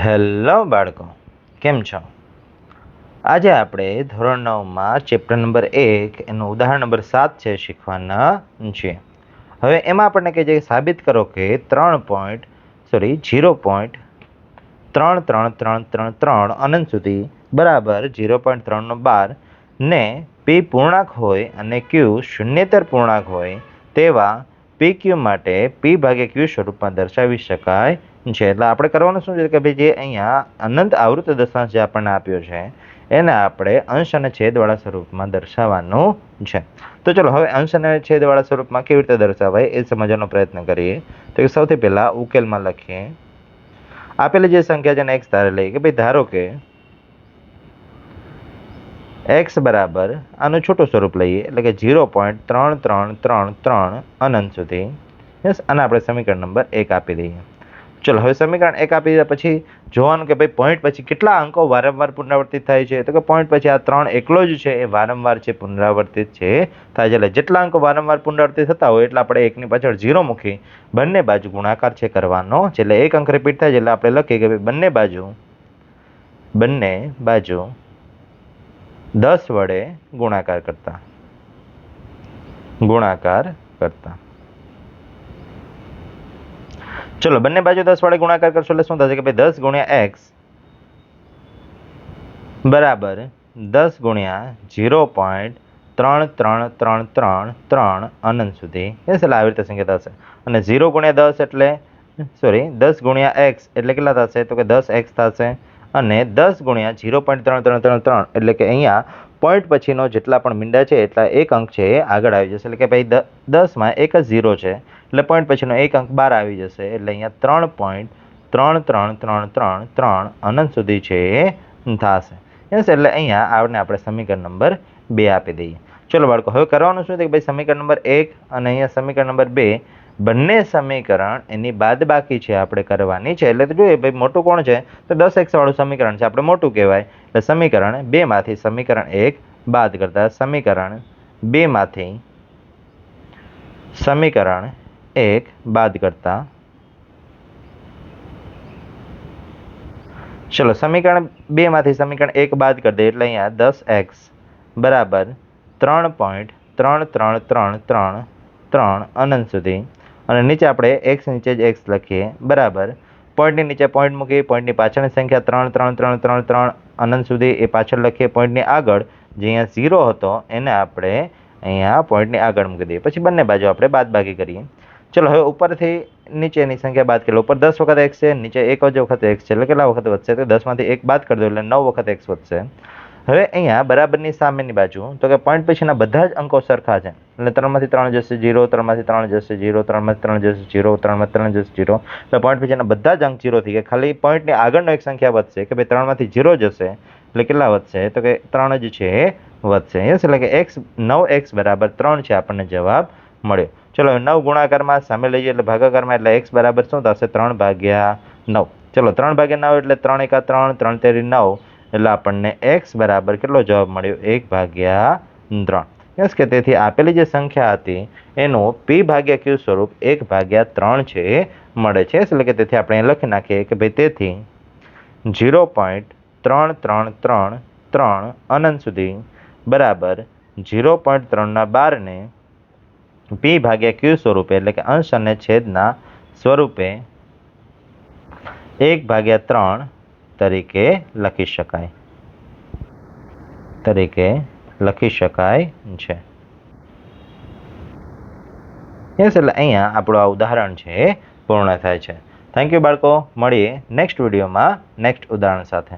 Hello બાળકો, કેમ છો? આજે આપણે ધોરણ 9માં ચેપ્ટર નંબર 1 એનું ઉદાહરણ નંબર 7 છે શીખવાના છે. હવે એમાં આપણને કહે છે કે સાબિત કરો કે 0.333333 અનંત સુધી બરાબર 0.312 ને પી પૂર્ણાંક હોય અને ક્યુ શૂન્યેતર પૂર્ણાંક હોય તેવા પી ક્યુ માટે પી ભાગ્યા ક્યુ સ્વરૂપમાં દર્શાવી શકાય છે. એટલે આપણે કરવાનું શું છે કે ભાઈ જે અહીંયા અનંત આવૃત દશાંશ જે આપણને આપ્યો છે એને આપણે અંશ અને છેદવાળા સ્વરૂપમાં દર્શાવવાનું છે. તો ચલો હવે અંશ અને છેદવાળા સ્વરૂપમાં કેવી રીતે દર્શાવાય એ સમજવાનો પ્રયત્ન કરીએ. તો સૌથી પહેલા ઉકેલમાં લખીએ. આપેલી જે સંખ્યા છે એને x ધારે લઈએ કે ભાઈ ધારો કે x બરાબર આનું છોટું સ્વરૂપ લઈએ એટલે કે 0.3333 અનંત સુધી. યસ, આને આપણે સમીકરણ નંબર 1 આપી દઈએ. ચલો હવે સમીકરણ 1 આપી દીધા પછી જોવાનું કે ભાઈ પોઈન્ટ પછી કેટલા અંકો વારંવાર પુનરાવર્તિત થાય છે. તો કે પોઈન્ટ પછી આ 3 એકલો જ છે એ વારંવાર છે પુનરાવર્તિત છે થાય છે. એટલે જેટલા અંકો વારંવાર પુનરાવર્તિત થતા હોય એટલે આપણે એકની પાછળ 0 મૂકી બંને બાજુ ગુણાકાર છે કરવાનો છે. એટલે એક અંક રિપીટ થાય છે એટલે આપણે લખીએ કે ભાઈ બંને બાજુ 10 વડે ગુણાકાર કરતા ચલો બંને બાજુ 10 વડે ગુણાકાર કરશો એટલે શું થશે કે ભાઈ 10 ગુણ્યા x બરાબર 10 ગુણ્યા 0.3333 અનંત સુધી. એટલે આવી રીતે સંખ્યા થશે. અને 0 ગુણ્યા 10 એટલે 10 ગુણ્યા x એટલે કેટલા થશે તો કે 10x થશે. અને 10 ગુણ્યા 0.3333 એટલે કે અહીંયા પોઈન્ટ પછીનો જેટલા પણ મીંડા છે એટલા એક અંક છે એ આગળ આવી જશે. એટલે કે ભાઈ 10માં એક જ 0 છે એટલે પોઈન્ટ પછીનો એક અંક બહાર આવી જશે. એટલે અહીંયા 3.3333 અનંત સુધી છે એ થશે. યસ, એટલે અહીંયા આપણે સમીકરણ નંબર 2 આપી દઈએ. ચલો બાળકો, હવે કરવાનું શું છે કે ભાઈ સમીકરણ નંબર 1 અને અહીંયા સમીકરણ નંબર 2 બંને સમીકરણ એની બાદબાકી છે આપણે કરવાની છે. એટલે તો જોઈએ ભાઈ મોટું કોણ છે તો 10x વાળું સમીકરણ છે આપણે મોટું કહેવાય. એટલે સમીકરણ 2 માંથી સમીકરણ 1 બાદ કરતા સમીકરણ 2 માંથી સમીકરણ 1 બાદ કરતા ચલો સમીકરણ 2 માંથી સમીકરણ 1 બાદ કરી દે એટલે અહીંયા 10x બરાબર 3.3333 અનંત સુધી. અને નીચે આપણે x નીચે જ x લખીએ બરાબર પોઈન્ટની નીચે પોઈન્ટ મૂકીએ, પોઈન્ટની પાછળની સંખ્યા 3.3333 અનંત સુધી એ પાછળ લખીએ. પોઈન્ટની આગળ જે અહીંયા 0 હતો એને આપણે અહીંયા પોઈન્ટની આગળ મૂકી દઈએ. પછી બંને બાજુ આપણે બાદબાકી કરીએ. ચલો હવે ઉપરથી નીચેની સંખ્યા બાદ કરી લો. ઉપર 10 વખત x છે, નીચે 1 જ વખત x છે એટલે કેટલા વખત વધશે તો 10 માંથી 1 બાદ કરી દો એટલે 9 વખત x વધશે. હવે અહીંયા બરાબરની સામેની બાજુ તો કે પોઈન્ટ પછીના બધા જ અંકો સરખા છે એટલે 3 માંથી 3 જશે 0, 3 માંથી 3 જશે 0, 3 માંથી 3 જશે 0, 3 માંથી 3 જશે 0. એટલે પોઈન્ટ પછીના બધા જ અંક 0 થઈ ગયા. ખાલી પોઈન્ટની આગળનો એક સંખ્યા વધશે કે ભાઈ 3 માંથી 0 જશે એટલે કેટલા વધશે તો કે 3 જ છે એ વધશે. યસ, એટલે કે 9x બરાબર 3 છે આપણને જવાબ મળ્યો. ચલો 9 ગુણાકારમાં સામે લઈએ એટલે ભાગાકારમાં એટલે x બરાબર શું થશે 3/9. ચલો 3/9 એટલે 3 × 3 3 તેરી 9 એટલે આપણને x બરાબર કેટલો જવાબ મળ્યો 1/3. યસ, કે તેથી આપેલી જે સંખ્યા હતી એનું p ભાગ્યા q સ્વરૂપ 1/3 છે એ મળે છે. એટલે કે તેથી આપણે લખી નાખીએ કે ભાઈ તેથી 0.3333 અનંત સુધી બરાબર 0.3/12 ને p ભાગ્યા q સ્વરૂપે એટલે કે અંશ અને છેદના સ્વરૂપે 1/3 તરીકે લખી શકાય છે. યસ, એટલે અહીંયા આપણું આ ઉદાહરણ છે પૂર્ણ થાય છે. થેન્ક યુ બાળકો, મળીએ નેક્સ્ટ વિડીયોમાં નેક્સ્ટ ઉદાહરણ સાથે.